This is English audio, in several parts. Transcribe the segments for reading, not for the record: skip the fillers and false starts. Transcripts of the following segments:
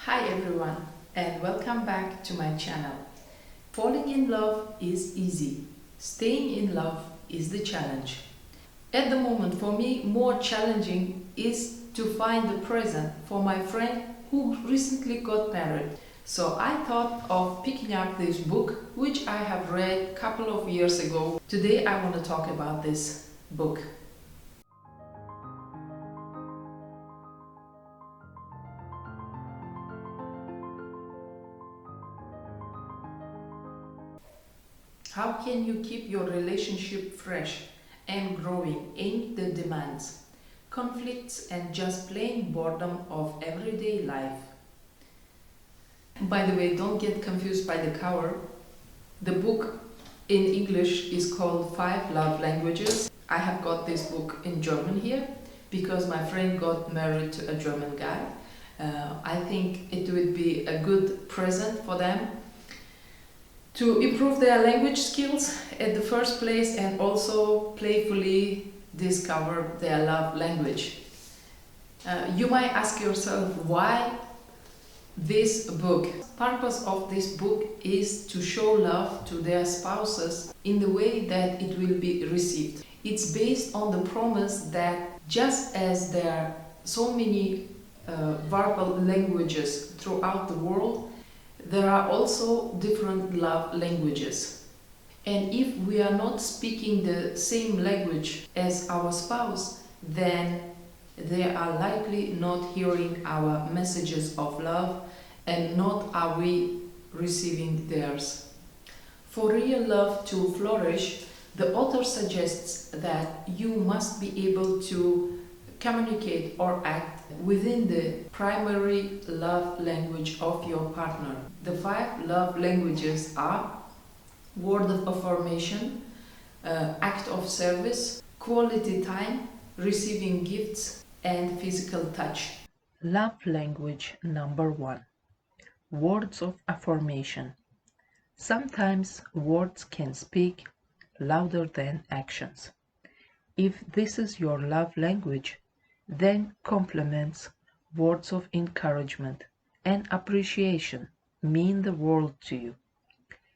Hi everyone, and welcome back to my channel. Falling in love is easy. Staying in love is the challenge. At the moment, for me, more challenging is to find the present for my friend who recently got married. So I thought of picking up this book, which I have read a couple of years ago. Today I want to talk about this book. How can you keep your relationship fresh and growing in the demands, conflicts, and just plain boredom of everyday life? By the way, don't get confused by the cover. The book in English is called Five Love Languages. I have got this book in German here because my friend got married to a German guy. I think it would be a good present for them to improve their language skills at the first place and also playfully discover their love language. You might ask yourself why this book. Purpose of this book is to show love to their spouses in the way that it will be received. It's based on the promise that just as there are so many verbal languages throughout the world, there are also different love languages. And if we are not speaking the same language as our spouse, then they are likely not hearing our messages of love, and not are we receiving theirs. For real love to flourish, the author suggests that you must be able to communicate or act within the primary love language of your partner. The five love languages are word of affirmation, act of service, quality time, receiving gifts, and physical touch. Love language number 1. Words of affirmation. Sometimes words can speak louder than actions. If this is your love language, then compliments, words of encouragement, and appreciation mean the world to you.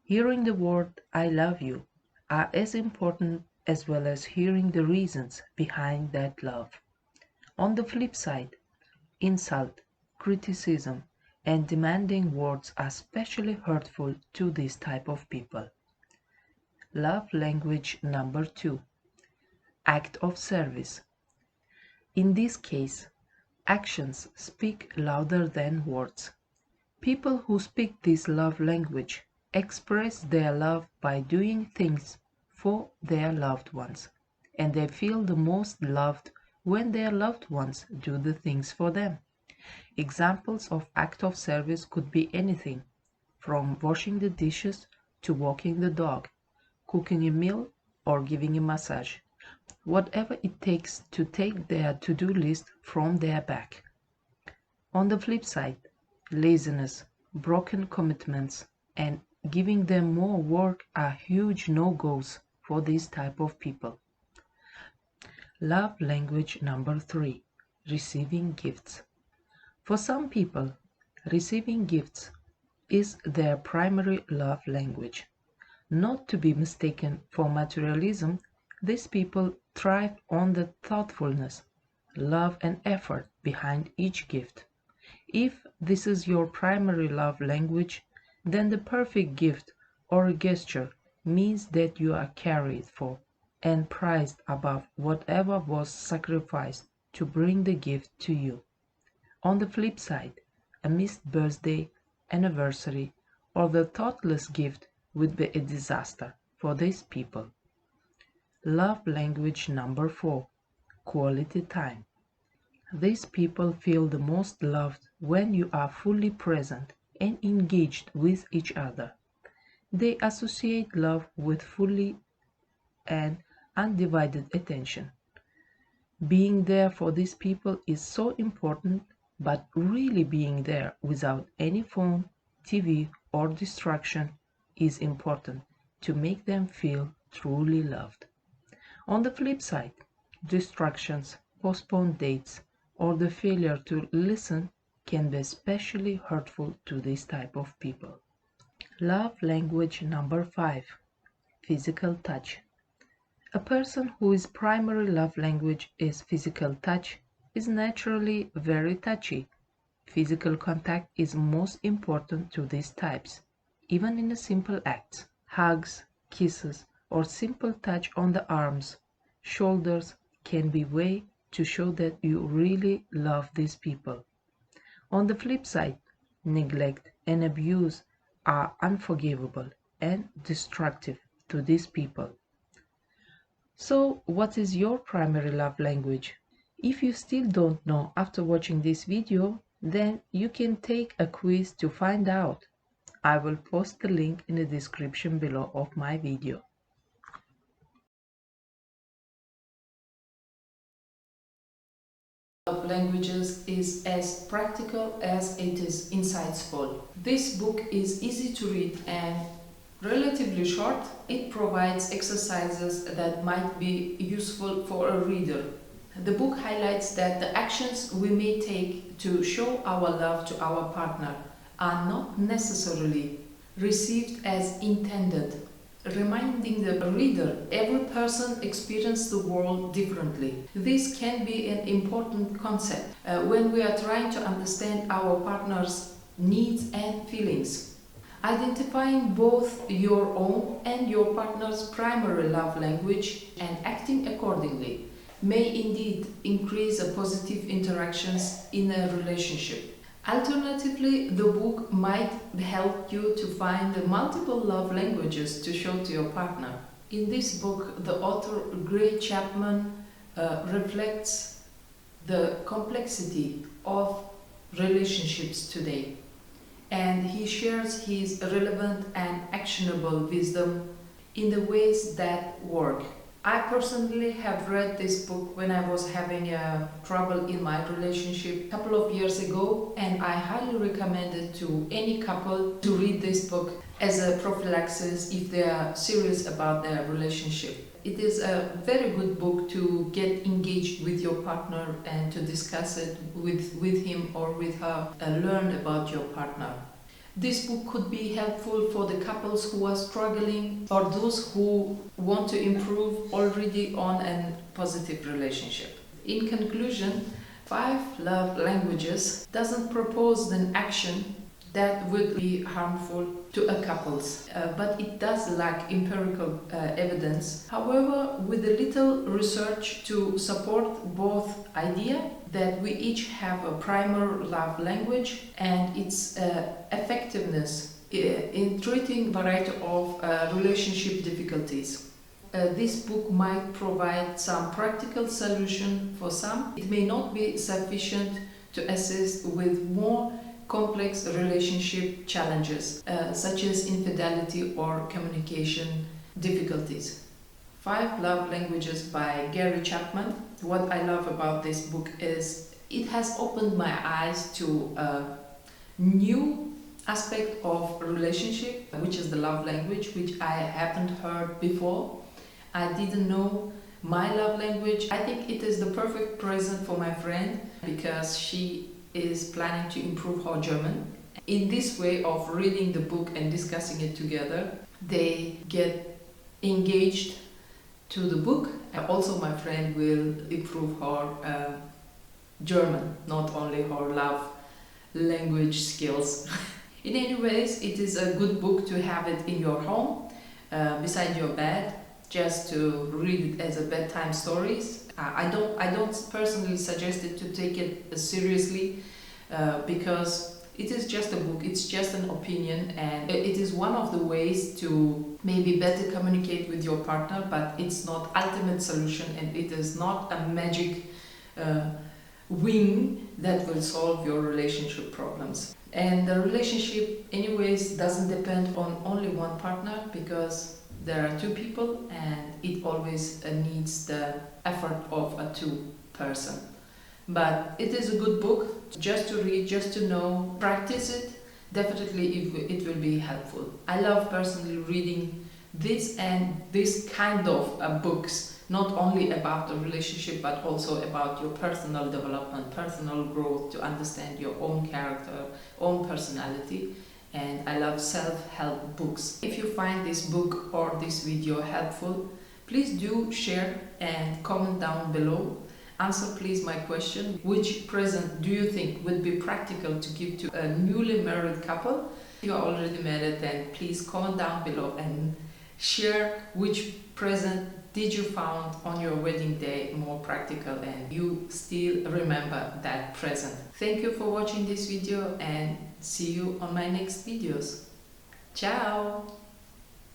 Hearing the word I love you are as important as well as hearing the reasons behind that love. On the flip side, insult, criticism, and demanding words are especially hurtful to this type of people. Love language number 2. Act of service. In this case, actions speak louder than words. People who speak this love language express their love by doing things for their loved ones, and they feel the most loved when their loved ones do the things for them. Examples of act of service could be anything from washing the dishes to walking the dog, cooking a meal, or giving a massage. Whatever it takes to take their to-do list from their back. On the flip side, laziness, broken commitments, and giving them more work are huge no-goes for this type of people. Love language number 3. Receiving gifts. For some people, receiving gifts is their primary love language. Not to be mistaken for materialism, these people thrive on the thoughtfulness, love, and effort behind each gift. If this is your primary love language, then the perfect gift or gesture means that you are cared for and prized above whatever was sacrificed to bring the gift to you. On the flip side, a missed birthday, anniversary, or the thoughtless gift would be a disaster for these people. Love language number 4. Quality time. These people feel the most loved when you are fully present and engaged with each other. They associate love with fully and undivided attention. Being there for these people is so important, but really being there without any phone, TV, or distraction is important to make them feel truly loved. On the flip side, distractions, postponed dates, or the failure to listen can be especially hurtful to this type of people. Love language number 5, physical touch. A person whose primary love language is physical touch is naturally very touchy. Physical contact is most important to these types, even in a simple acts. Hugs, kisses, or simple touch on the arms, shoulders can be way to show that you really love these people. On the flip side, neglect and abuse are unforgivable and destructive to these people. So, what is your primary love language? If you still don't know after watching this video, then you can take a quiz to find out. I will post the link in the description below of my video. Of languages is as practical as it is insightful. This book is easy to read and relatively short. It provides exercises that might be useful for a reader. The book highlights that the actions we may take to show our love to our partner are not necessarily received as intended, reminding the reader every person experiences the world differently. This can be an important concept when we are trying to understand our partner's needs and feelings. Identifying both your own and your partner's primary love language and acting accordingly may indeed increase a positive interactions in a relationship. Alternatively, the book might help you to find the multiple love languages to show to your partner. In this book, the author Chapman reflects the complexity of relationships today, and he shares his relevant and actionable wisdom in the ways that work. I personally have read this book when I was having trouble in my relationship a couple of years ago, and I highly recommend it to any couple to read this book as a prophylaxis if they are serious about their relationship. It is a very good book to get engaged with your partner and to discuss it with him or with her and learn about your partner. This book could be helpful for the couples who are struggling or those who want to improve already on a positive relationship. In conclusion, 5 love languages doesn't propose an action that would be harmful to a couples, but it does lack empirical evidence. However, with a little research to support both idea that we each have a primary love language and its effectiveness in treating variety of relationship difficulties. This book might provide some practical solution for some. It may not be sufficient to assist with more complex relationship challenges, such as infidelity or communication difficulties. 5 Love Languages by Chapman. What I love about this book is it has opened my eyes to a new aspect of relationship, which is the love language, which I haven't heard before. I didn't know my love language. I think it is the perfect present for my friend because she is planning to improve her German. In this way of reading the book and discussing it together, they get engaged to the book. Also, my friend will improve her German, not only her love language skills. In any ways, it is a good book to have it in your home, beside your bed, just to read it as a bedtime stories. I don't personally suggest it to take it seriously because it is just a book, it's just an opinion, and it is one of the ways to maybe better communicate with your partner, but it's not ultimate solution and it is not a magic wing that will solve your relationship problems. And the relationship anyways doesn't depend on only one partner because there are 2 people and it always needs the effort of a 2 person. But it is a good book just to read, just to know, practice it. Definitely it will be helpful. I love personally reading This kind of books, not only about the relationship but also about your personal development, personal growth, to understand your own character, own personality. And I love self-help books. If you find this book or this video helpful, please do share and comment down below. Answer please my question: which present do you think would be practical to give to a newly married couple? If you are already married, then please comment down below and share which present did you found on your wedding day more practical and you still remember that present. Thank you for watching this video and see you on my next videos. Ciao!